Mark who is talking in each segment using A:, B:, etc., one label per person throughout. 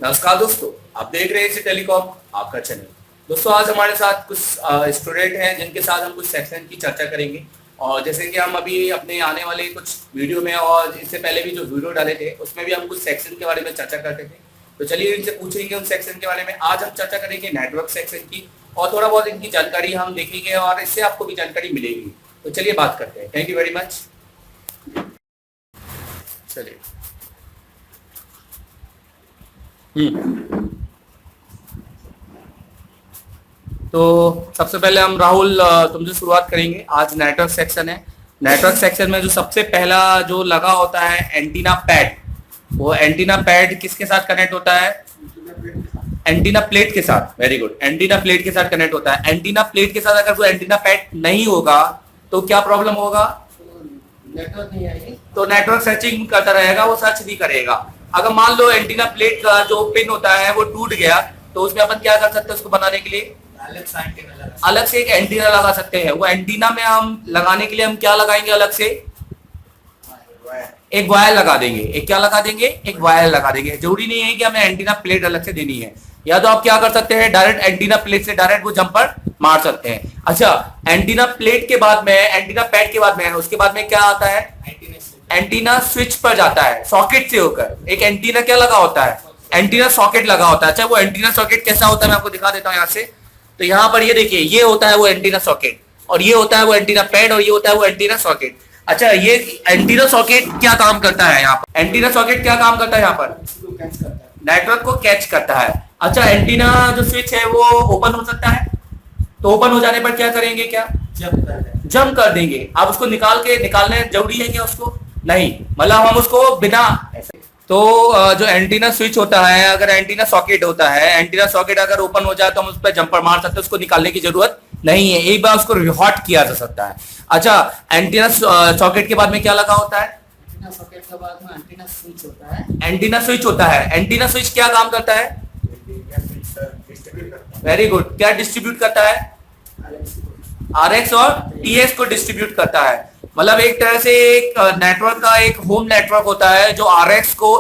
A: नमस्कार दोस्तों, आप देख रहे हैं टेलीकॉम आपका चैनल। दोस्तों आज हमारे साथ कुछ स्टूडेंट हैं जिनके साथ हम कुछ सेक्शन की चर्चा करेंगे। और जैसे कि हम अभी अपने आने वाले कुछ वीडियो में और इससे पहले भी जो वीडियो डाले थे उसमें भी हम कुछ सेक्शन के बारे में चर्चा करते थे। तो चलिए इनसे पूछेंगे उन सेक्शन के बारे में। आज हम चर्चा करेंगे नेटवर्क सेक्शन की और थोड़ा बहुत इनकी जानकारी हम देखेंगे और इससे आपको भी जानकारी मिलेगी। तो चलिए बात करते हैं। Thank you very much. चलिए। तो सबसे पहले हम राहुल तुमसे शुरुआत करेंगे। आज नेटवर्क सेक्शन है। नेटवर्क सेक्शन में जो सबसे पहला जो लगा होता है एंटीना पैड, वो एंटीना पैड किसके साथ कनेक्ट होता है? एंटीना प्लेट के साथ। वेरी गुड, एंटीना प्लेट के साथ कनेक्ट होता है। एंटीना प्लेट के साथ अगर वो एंटीना पैड नहीं होगा तो क्या प्रॉब्लम होगा?
B: नेटवर्क नहीं आएगी,
A: तो नेटवर्क सर्चिंग करता रहेगा, वो सर्च नहीं करेगा। अगर मान लो एंटीना प्लेट का जो पिन होता है वो टूट गया तो उसमें अपन क्या कर सकते हैं? उसको बनाने के लिए अलग से एक एंटीना लगा सकते हैं। वो एंटीना में हम लगाने के लिए हम क्या लगाएंगे? अलग से एक वायर लगा देंगे। एक क्या लगा देंगे? एक वायर लगा देंगे। जरूरी नहीं है कि हमें एंटीना प्लेट अलग से देनी है। या तो आप क्या कर सकते हैं, डायरेक्ट एंटीना प्लेट से डायरेक्ट वो जंपर मार सकते हैं। अच्छा, एंटीना प्लेट के बाद में, एंटीना पैड के बाद में, उसके बाद में क्या आता है? एंटीना स्विच पर जाता है सॉकेट से होकर। एक एंटीना क्या लगा होता है? एंटीना सॉकेट लगा होता है। अच्छा, वो एंटीना सॉकेट कैसा होता है मैं आपको दिखा देता हूँ यहाँ से। तो यहाँ पर ये देखिए, ये होता है वो एंटीना सॉकेट और ये होता है वो एंटीना पैड और ये होता है वो एंटीना सॉकेट। अच्छा, ये एंटीना सॉकेट क्या काम करता है? यहाँ पर एंटीना सॉकेट क्या काम करता है? यहाँ पर नेटवर्क को कैच करता है। अच्छा, एंटीना जो स्विच है वो ओपन हो सकता है, तो ओपन हो जाने पर क्या करेंगे? क्या जंप कर देंगे। अब उसको निकालने जरूरी है क्या उसको? नहीं, मतलब हम उसको बिना तो जो एंटीना स्विच होता है, अगर एंटीना सॉकेट होता है, एंटीना सॉकेट अगर ओपन हो जाए तो हम उस पर जंपर मार सकते हैं। उसको निकालने की जरूरत नहीं है, एक बार उसको रिहॉट किया जा सकता है। अच्छा, एंटीना सॉकेट के बाद में क्या लगा होता है?
B: एंटीना सॉकेट के बाद में एंटीना स्विच होता है।
A: एंटीना स्विच होता है। एंटीना स्विच क्या काम करता है? वेरी गुड, क्या डिस्ट्रीब्यूट करता है? आरएक्स और टीएस को डिस्ट्रीब्यूट करता है। मतलब एक तरह से एक नेटवर्क का एक होम नेटवर्क होता है जो आरएक्स को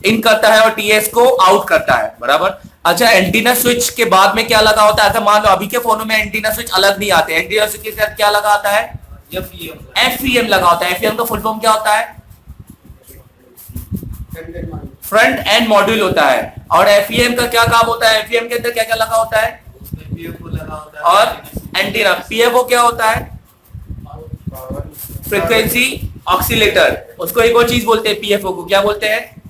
A: इन करता है और टीएस को आउट करता है, बराबर। अच्छा, एंटीना स्विच के बाद में क्या लगा होता है? अच्छा, मान लो अभी के फोनों में एंटीना स्विच अलग नहीं आते। एंटीना स्विच के साथ क्या लगा आता है? एफईएम लगा होता है। एफईएम का फुल फॉर्म क्या होता है? फ्रंट एंड मॉड्यूल होता है। और एफईएम का क्या काम होता है? एफईएम के अंदर क्या क्या लगा होता है? और एंटीना। पीएफओ क्या होता है? Frequency oscillator. उसको एक और चीज बोलते हैं, पीएफओ को क्या बोलते हैं?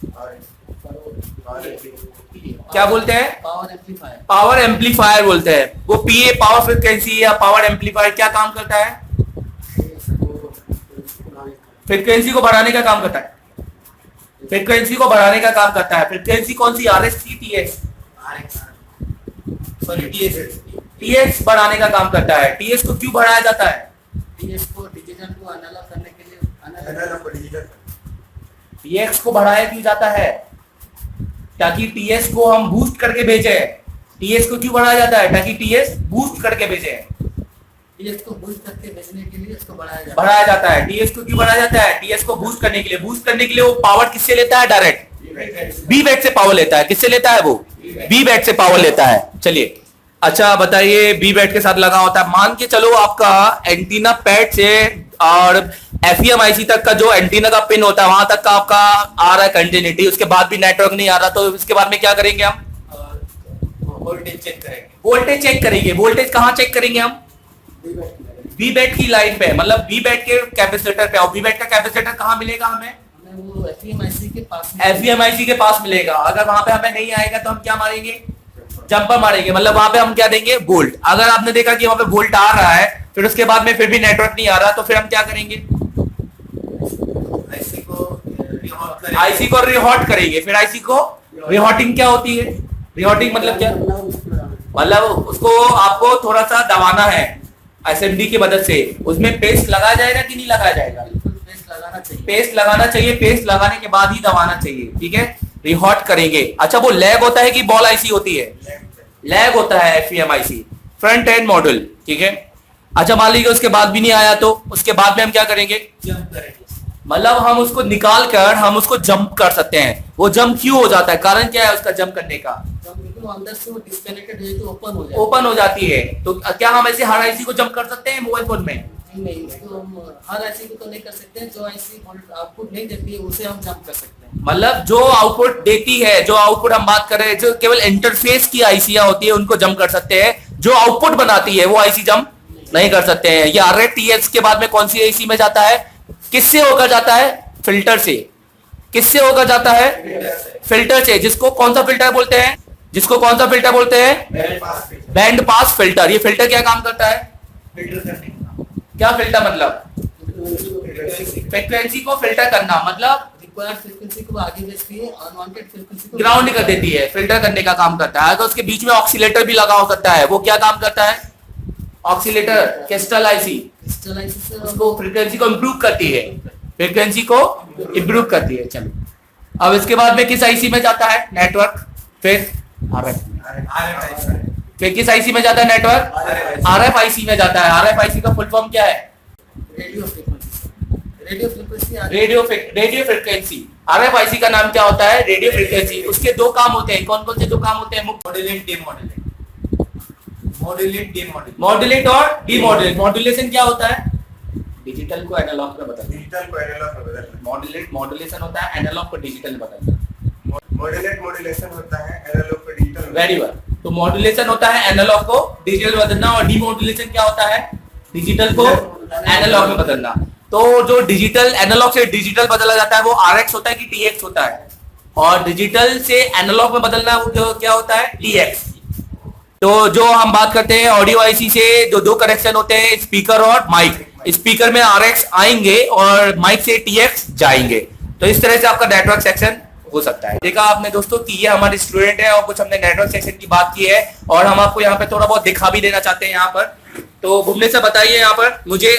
A: क्या बोलते हैं?
B: Power amplifier.
A: पावर एम्पलीफायर बोलते हैं। वो पीए पावर फ्रीक्वेंसी या पावर एम्पलीफायर क्या काम करता है? फ्रीक्वेंसी को बढ़ाने का काम करता है। फ्रीक्वेंसी को बढ़ाने का काम करता है। फ्रीक्वेंसी कौन सी? आरएस की टीएस? सॉरी, टीएस बढ़ाने का काम करता है। टीएस को क्यों बढ़ाया जाता है?
B: टीएस को डिजिटल को एनालॉग करने के लिए
A: टीएक्स को बढ़ाया क्यों जाता है? ताकि टीएस को हम बूस्ट करके भेजे। टीएस को क्यों बढ़ाया जाता है? ताकि टीएस बूस्ट करके भेजे।
B: टीएस को बूस्ट करके भेजने के लिए इसको
A: बढ़ाया जाता है। टीएस को क्यों बढ़ाया जाता है? टीएस को बूस्ट करने के लिए। बूस्ट करने के लिए वो पावर किससे लेता है? डायरेक्ट बी बैट से पावर लेता है। किससे लेता है? वो बी बैट से पावर लेता है। चलिए, अच्छा बताइए, बी बैट के साथ लगा होता है। मान के चलो आपका एंटीना पैड से और एफईएम आईसी तक का जो एंटीना का पिन होता है वहां तक का आपका आ रहा है कंटिन्यूटी, उसके बाद भी नेटवर्क नहीं आ रहा, तो इसके बाद में क्या करेंगे हम? वोल्टेज चेक करेंगे। वोल्टेज चेक करेंगे। वोल्टेज कहाँ चेक करेंगे हम? बी बैट की लाइन पे, मतलब बी बैट के कैपेसिटर पे। और बी बैट का कैपेसिटर कहाँ मिलेगा हमें?
B: वो एफईएमआईसी के पास।
A: एफईएमआईसी के पास मिलेगा। अगर वहां पे हमें नहीं आएगा तो हम क्या मारेंगे? जंपर मारेंगे। मतलब वहां पे हम क्या देंगे? वोल्ट। अगर आपने देखा कि वहां पे वोल्ट आ रहा है फिर उसके बाद में फिर भी नेटवर्क नहीं आ रहा, तो फिर हम क्या करेंगे? आईसी को रिहॉट करेंगे। फिर आईसी को रिहॉटिंग क्या होती है? रिहॉटिंग मतलब क्या? मतलब उसको आपको थोड़ा सा दबाना है एसएमडी की मदद से। उसमें पेस्ट लगाया जाएगा कि नहीं लगाया जाएगा?
B: पेस्ट लगाना चाहिए।
A: पेस्ट लगाना चाहिए। पेस्ट लगाने के बाद ही दबाना चाहिए, ठीक है। रिहॉट करेंगे। अच्छा, वो लैग होता है कि बॉल आईसी होती है? लैग होता है FEM IC, front end module, ठीक है। अच्छा, मान लीजिए उसके बाद भी नहीं आया तो उसके बाद में हम क्या करेंगे?
B: जंप करेंगे।
A: मतलब हम उसको निकाल कर हम उसको जंप कर सकते हैं। वो जंप क्यों हो जाता है, कारण क्या है उसका जंप करने का?
B: जब बिल्कुल अंदर से वो डिस्कनेक्टेड है तो ओपन हो जाए।
A: ओपन हो जाती है। तो क्या हम ऐसे हर आईसी को जंप कर सकते हैं मोबाइल फोन में?
B: नहीं, इसको हम हर आईसी को तो नहीं कर सकते हैं। जो आईसी आउटपुट नहीं देती है उसे हम जंप कर सकते हैं।
A: मतलब जो आउटपुट देती है, जो आउटपुट हम बात कर रहे हैं, जो केवल इंटरफेस की आईसियां होती है उनको जंप कर सकते हैं। जो आउटपुट बनाती है वो आईसी जंप नहीं कर सकते हैं। ये RF-TX के बाद में कौन सी आईसी में जाता है? किससे होकर जाता है? फिल्टर से। किससे होकर जाता है? फिल्टर से। जिसको कौन सा फिल्टर बोलते हैं? जिसको कौन सा फिल्टर बोलते हैं? Band pass filter. ये फिल्टर क्या काम करता है? क्या फिल्टर मतलब? फ्रीक्वेंसी को फिल्टर करना, मतलब
B: रिक्वायर्ड फ्रीक्वेंसी को आगे भेजती है, अनवांटेड फ्रीक्वेंसी को
A: ग्राउंड कर देती है। फिल्टर करने का काम करता है। अगर उसके बीच में ऑक्सीलेटर भी लगा हो सकता है, वो क्या काम करता है? Oscillator, crystal IC,
B: crystal IC से
A: उसको फ्रीक्वेंसी को इम्प्रूव करती है। फ्रीक्वेंसी को इम्प्रूव करती है। चलो, अब इसके बाद में किस आईसी में जाता है नेटवर्क? फिर फिर किस आईसी में जाता है नेटवर्क? RF आईसी में जाता है। RF आईसी का फुल फॉर्म क्या है?
B: Radio frequency.
A: Radio frequency. RF IC का नाम क्या होता है? Radio frequency. उसके दो काम होते हैं। कौन कौन से दो काम होते हैं?
C: Modulate demodulate, modulate demodulate.
A: Modulate और डीमॉड्यूलेट। मॉड्यूलेशन क्या होता है? डिजिटल को एनालॉग में बदलना।
C: डिजिटल को एनालॉग में बदलना।
A: मॉड्यूलेट मॉड्यूलेशन होता है एनालॉग को डिजिटल में बदलना।
C: मॉड्यूलेट मॉड्यूलेशन होता है एनालॉग को डिजिटल में।
A: Very well. तो मॉड्यूलेशन होता है एनालॉग को डिजिटल में बदलना, और डीमॉड्यूलेशन क्या होता है? डिजिटल को एनालॉग में बदलना। तो जो डिजिटल एनालॉग से डिजिटल बदला जाता है वो RX होता है कि TX होता है? और डिजिटल से एनालॉग में बदलना वो क्या होता है? TX। तो जो हम बात करते हैं ऑडियो आईसी से, जो दो कनेक्शन होते हैं, स्पीकर और माइक। स्पीकर में RX आएंगे और माइक से TX जाएंगे। तो इस तरह से आपका नेटवर्क सेक्शन हो सकता है। देखा आपने दोस्तों कि ये हमारे स्टूडेंट है और कुछ हमने नेटवर्क सेक्शन की बात की है, और हम आपको यहाँ पे थोड़ा बहुत दिखा भी देना चाहते हैं यहाँ पर। तो भुवनेश्वर बताइए यहाँ पर मुझे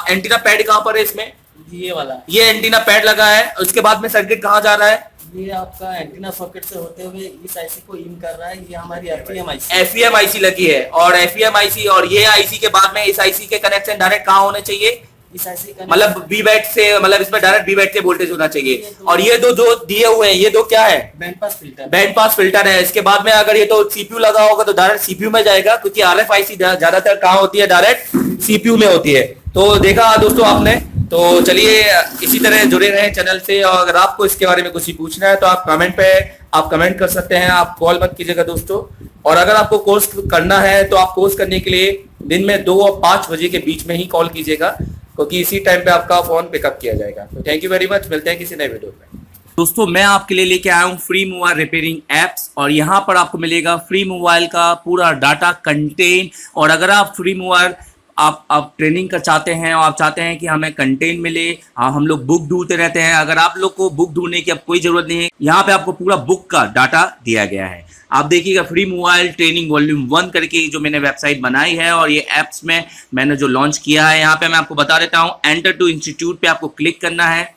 A: एंटीना पैड कहाँ पर है इसमें?
B: ये वाला,
A: ये एंटीना पैड लगा है। उसके बाद में सर्किट कहाँ जा रहा है?
B: ये आपका एंटीना सॉकेट से होते हुए इस आईसी को इन कर रहा है। ये हमारी FEM आईसी।
A: FEM आईसी लगी है, और FEM आईसी और ये आईसी के बाद में इस आईसी के कनेक्शन डायरेक्ट कहाँ होने चाहिए?
B: इस आईसी का
A: मतलब B बैट से, मतलब इसमें डायरेक्ट B बैट से वोल्टेज होना चाहिए। और ये दो जो दिए हुए हैं, ये दो क्या है?
B: Band pass filter.
A: Band pass filter है। इसके बाद में अगर ये तो CPU लगा होगा तो डायरेक्ट CPU में जाएगा, क्योंकि RF आईसी ज्यादातर कहाँ होती है? डायरेक्ट CPU में होती है। तो देखा दोस्तों आपने। तो चलिए इसी तरह जुड़े रहें चैनल से, और अगर आपको इसके बारे में कुछ ही पूछना है तो आप कमेंट पे आप कमेंट कर सकते हैं। आप कॉल मत कीजिएगा दोस्तों। और अगर आपको कोर्स करना है तो आप कोर्स करने के लिए दिन में 2 और 5 बजे के बीच में ही कॉल कीजिएगा, क्योंकि इसी टाइम पे आपका फोन पिकअप किया जाएगा। तो थैंक यू वेरी मच। मिलते हैं किसी नए वीडियो में। दोस्तों मैं आपके लिए लेके आया हूँ फ्री मोबाइल रिपेयरिंग एप्स, और यहाँ पर आपको मिलेगा फ्री मोबाइल का पूरा डाटा कंटेंट। और अगर आप फ्री मोबाइल आप ट्रेनिंग का चाहते हैं और आप चाहते हैं कि हमें कंटेंट मिले, हम लोग बुक ढूंढते रहते हैं। अगर आप लोग को बुक ढूंढने की अब कोई जरूरत नहीं है, यहाँ पे आपको पूरा बुक का डाटा दिया गया है। आप देखिएगा फ्री मोबाइल ट्रेनिंग वॉल्यूम 1 करके जो मैंने वेबसाइट बनाई है, और ये एप्स में मैंने जो लॉन्च किया है, यहाँ पे मैं आपको बता देता हूँ। एंटर टू इंस्टीट्यूट पे आपको क्लिक करना है।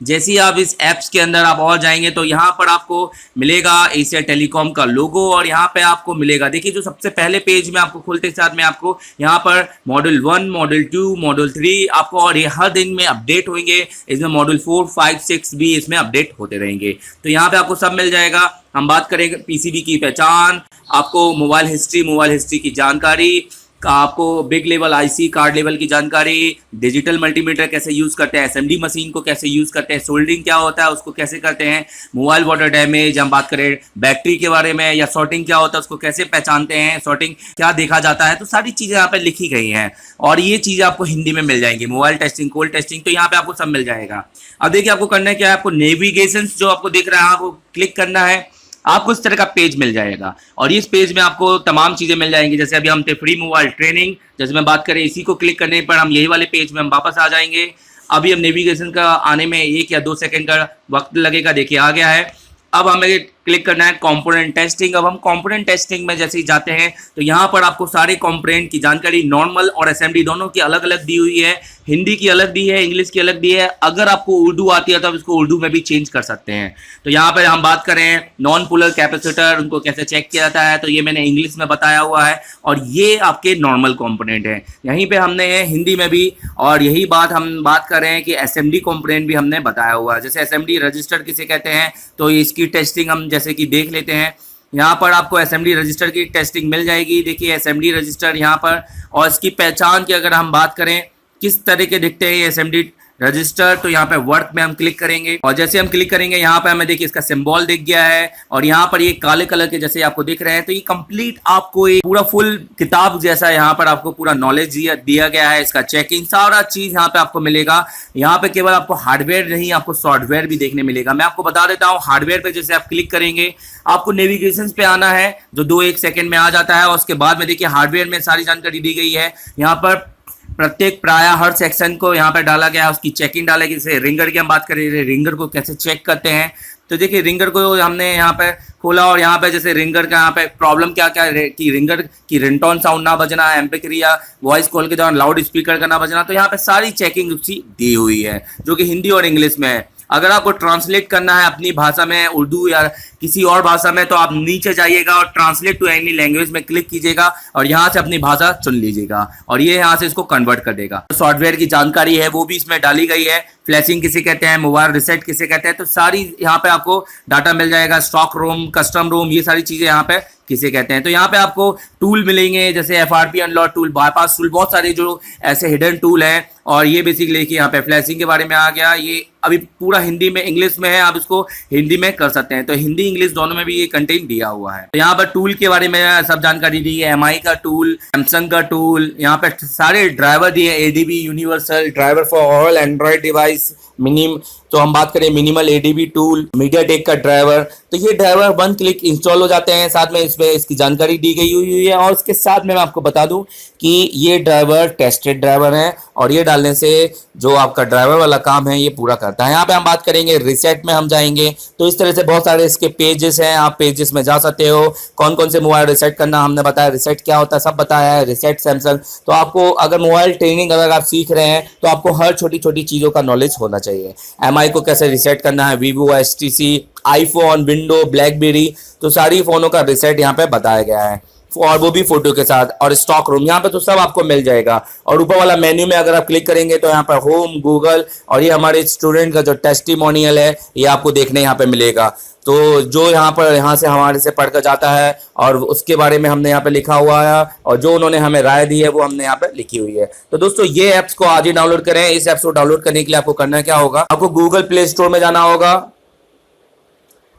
A: जैसे ही आप इस ऐप्स के अंदर आप और जाएंगे तो यहाँ पर आपको मिलेगा एशिया टेलीकॉम का लोगो, और यहाँ पे आपको मिलेगा, देखिए जो सबसे पहले पेज में आपको खुलते साथ में आपको यहाँ पर मॉड्यूल 1, मॉड्यूल 2, मॉड्यूल 3 आपको, और ये हर दिन में अपडेट होंगे। इसमें मॉड्यूल 4, 5, 6 भी इसमें अपडेट होते रहेंगे। तो यहाँ पे आपको सब मिल जाएगा। हम बात करेंगे पीसीबी की पहचान, आपको मोबाइल हिस्ट्री की जानकारी, आपको big level IC card level की जानकारी, डिजिटल मल्टीमीटर कैसे यूज करते हैं, एसएमडी मशीन को कैसे यूज करते हैं, सोल्डरिंग क्या होता है उसको कैसे करते हैं, मोबाइल वाटर डैमेज, हम बात करें बैटरी के बारे में, या शॉर्टिंग क्या होता है उसको कैसे पहचानते हैं, शॉर्टिंग क्या देखा जाता है। तो सारी चीजें यहाँ पे लिखी गई हैं, और ये चीजें आपको हिंदी में मिल जाएंगी। मोबाइल टेस्टिंग, कोल्ड टेस्टिंग, तो यहाँ पे आपको सब मिल जाएगा। अब देखिए आपको करना है क्या है, आपको नेविगेशन जो आपको दिख रहा है आपको क्लिक करना है। आपको इस तरह का पेज मिल जाएगा, और इस पेज में आपको तमाम चीजें मिल जाएंगी। जैसे अभी हम थे फ्री मोबाइल ट्रेनिंग, जैसे मैं बात करें इसी को क्लिक करने पर हम यही वाले पेज में हम वापस आ जाएंगे। अभी हम नेविगेशन का आने में 1 या 2 सेकंड का वक्त लगेगा। देखिए आ गया है। अब हमें क्लिक करना है कंपोनेंट टेस्टिंग। अब हम कंपोनेंट टेस्टिंग में जैसे ही जाते हैं तो यहाँ पर आपको सारे कंपोनेंट की जानकारी नॉर्मल और असेंबली दोनों की अलग अलग दी हुई है। हिंदी की अलग दी है, इंग्लिश की अलग दी है। अगर आपको उर्दू आती है तो आप इसको उर्दू में भी चेंज कर सकते हैं। तो यहाँ पर हम बात करें नॉन पोलर कैपेसिटर, उनको कैसे चेक किया जाता है, तो ये मैंने इंग्लिश में बताया हुआ है और ये आपके नॉर्मल कंपोनेंट है। यहीं पे हमने हिंदी में भी, और यही बात हम बात कर रहे हैं कि एसएमडी कंपोनेंट भी हमने बताया हुआ है। जैसे एसएमडी रजिस्टर किसे कहते हैं, तो इसकी टेस्टिंग हम जैसे कि देख लेते हैं। यहाँ पर आपको एसएमडी रजिस्टर की टेस्टिंग मिल जाएगी। देखिए एसएमडी रजिस्टर यहाँ पर, और इसकी पहचान की अगर हम बात करें किस तरह के दिखते हैं ये एसएमडी रजिस्टर, तो यहाँ पे वर्क में हम क्लिक करेंगे और जैसे हम क्लिक करेंगे यहाँ पे हमें देखिए इसका सिंबल दिख गया है और यहाँ पर ये काले कलर के जैसे आपको दिख रहे हैं। तो ये कंप्लीट आपको एक पूरा फुल किताब जैसा यहाँ पर आपको पूरा नॉलेज दिया गया है। इसका चेकिंग सारा चीज यहाँ पे आपको मिलेगा। यहाँ पे केवल आपको हार्डवेयर नहीं, आपको सॉफ्टवेयर भी देखने मिलेगा। मैं आपको बता देता हूँ, हार्डवेयर पे जैसे आप क्लिक करेंगे आपको नेविगेशन पे आना है जो 2-1 सेकंड में आ जाता है। और उसके बाद में देखिए हार्डवेयर में सारी जानकारी दी गई है। यहाँ पर प्रत्येक प्राय हर सेक्शन को यहाँ पे डाला गया है, उसकी चेकिंग डालेगी। जैसे रिंगर की हम बात करें, रिंगर को कैसे चेक करते हैं, तो देखिए रिंगर को हमने यहाँ पे खोला और यहाँ पे जैसे रिंगर का यहाँ पे प्रॉब्लम क्या क्या है कि रिंगर की रिंगटोन साउंड ना बजना, एम्पिक या वॉइस कॉल के दौरान लाउड स्पीकर का ना बजना। तो यहाँ पे सारी चेकिंग उसकी दी हुई है जो कि हिंदी और इंग्लिश में है। अगर आपको ट्रांसलेट करना है अपनी भाषा में, उर्दू या किसी और भाषा में, तो आप नीचे जाइएगा और ट्रांसलेट टू एनी लैंग्वेज में क्लिक कीजिएगा और यहाँ से अपनी भाषा चुन लीजिएगा और ये यहाँ से इसको कन्वर्ट कर देगा। सॉफ्टवेयर की जानकारी है वो भी इसमें डाली गई है। फ्लैशिंग किसे कहते हैं, मोबाइल रिसेट किसे कहते हैं, तो सारी यहाँ पे आपको डाटा मिल जाएगा। स्टॉक रोम, कस्टम रोम, ये सारी चीजें यहाँ पे किसे कहते हैं। तो यहाँ पे आपको टूल मिलेंगे जैसे FRP unlock tool, bypass tool, बहुत सारे जो ऐसे हिडन टूल हैं। और ये बेसिकली कि यहाँ पे फ्लैशिंग के बारे में आ गया। ये अभी पूरा हिंदी में, इंग्लिश में है, आप इसको हिंदी में कर सकते हैं। तो हिंदी इंग्लिश दोनों में भी ये कंटेंट दिया हुआ है। तो यहाँ पर टूल के बारे में सब जानकारी दी है। एमआई का टूल, सैमसंग का टूल, यहाँ पे सारे ड्राइवर दिए, ADB universal driver for all Android device, minimum, तो हम बात करें मिनिमल एडीबी टूल, मीडियाटेक का ड्राइवर। तो ये ड्राइवर 1 क्लिक इंस्टॉल हो जाते हैं। साथ में इसमें इसकी जानकारी दी गई हुई है और इसके साथ में मैं आपको बता दूं कि ये ड्राइवर टेस्टेड ड्राइवर है और ये डालने से जो आपका ड्राइवर वाला काम है ये पूरा करता है। यहाँ पे हम बात करेंगे रिसेट में हम जाएंगे तो इस तरह से बहुत सारे इसके पेजेस हैं, आप पेजेस में जा सकते हो। कौन कौन से मोबाइल रिसेट करना हमने बताया, रिसेट क्या होता है सब बताया है। रिसेट सैमसंग, तो आपको अगर मोबाइल ट्रेनिंग अगर आप सीख रहे हैं तो आपको हर छोटी छोटी चीज़ों का नॉलेज होना चाहिए। एमआई को कैसे रिसेट करना है, Vivo, HTC, iPhone, window, blackberry, तो सारी फोनों का रिसेट यहाँ पे बताया गया है और वो भी फोटो के साथ। और स्टॉक रूम यहाँ पे तो सब आपको मिल जाएगा। और ऊपर वाला मेन्यू में अगर आप क्लिक करेंगे तो यहाँ पर होम, गूगल और ये हमारे स्टूडेंट का जो टेस्टिमोनियल है ये आपको देखने यहाँ पे मिलेगा। तो जो यहाँ से हमारे से पढ़कर जाता है और उसके बारे में हमने यहाँ पे लिखा हुआ है और जो उन्होंने हमें राय दी है वो हमने यहाँ पे लिखी हुई है। तो दोस्तों ये ऐप्स को आज ही डाउनलोड करें। इस ऐप्स को डाउनलोड करने के लिए आपको करना क्या होगा, आपको गूगल प्ले स्टोर में जाना होगा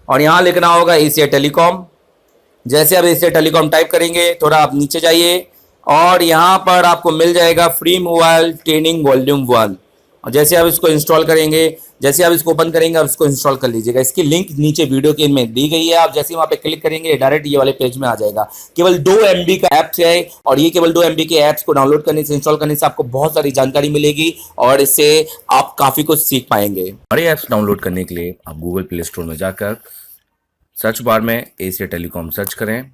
A: और यहाँ लिखना होगा एशिया टेलीकॉम। जैसे आप एशिया टेलीकॉम टाइप करेंगे थोड़ा आप नीचे जाइए और यहाँ पर आपको मिल जाएगा फ्री मोबाइल ट्रेनिंग वॉल्यूम 1। और जैसे आप इसको इंस्टॉल करेंगे, जैसे आप इसको ओपन करेंगे आप इसको इंस्टॉल कर लीजिएगा। इसकी लिंक नीचे वीडियो के में दी गई है। आप जैसे वहाँ पे क्लिक करेंगे डायरेक्ट ये वाले पेज में आ जाएगा। केवल 2 MB का ऐप्स है और ये केवल 2 MB के ऐप्स को डाउनलोड करने से, इंस्टॉल करने से आपको बहुत सारी जानकारी मिलेगी और इससे आप काफ़ी कुछ सीख पाएंगे। बड़े ऐप्स डाउनलोड करने के लिए आप गूगल प्ले स्टोर में जाकर सर्च बार में एशिया टेलीकॉम सर्च करें,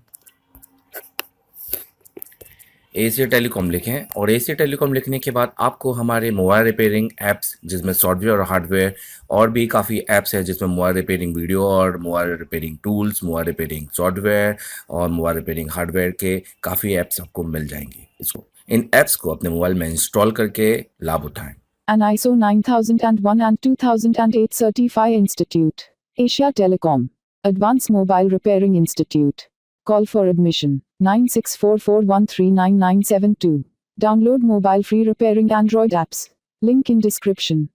A: एशिया टेलीकॉम लिखें और एशिया टेलीकॉम लिखने के बाद आपको हमारे मोबाइल रिपेयरिंग ऐप्स जिसमें सॉफ्टवेयर और हार्डवेयर और भी काफ़ी ऐप्स हैं जिसमें मोबाइल रिपेयरिंग वीडियो और mobile repairing tools, mobile repairing software और मोबाइल रिपेयरिंग हार्डवेयर के काफ़ी ऐप्स आपको मिल जाएंगे। इसको इन ऐप्स को अपने मोबाइल में इंस्टॉल करके लाभ उठाएं।
D: An ISO 9001 and 2008 Certified Institute. Asia Telecom. Advanced Mobile Repairing Institute. Call for admission 9644139972. Download mobile free repairing Android apps. Link in description.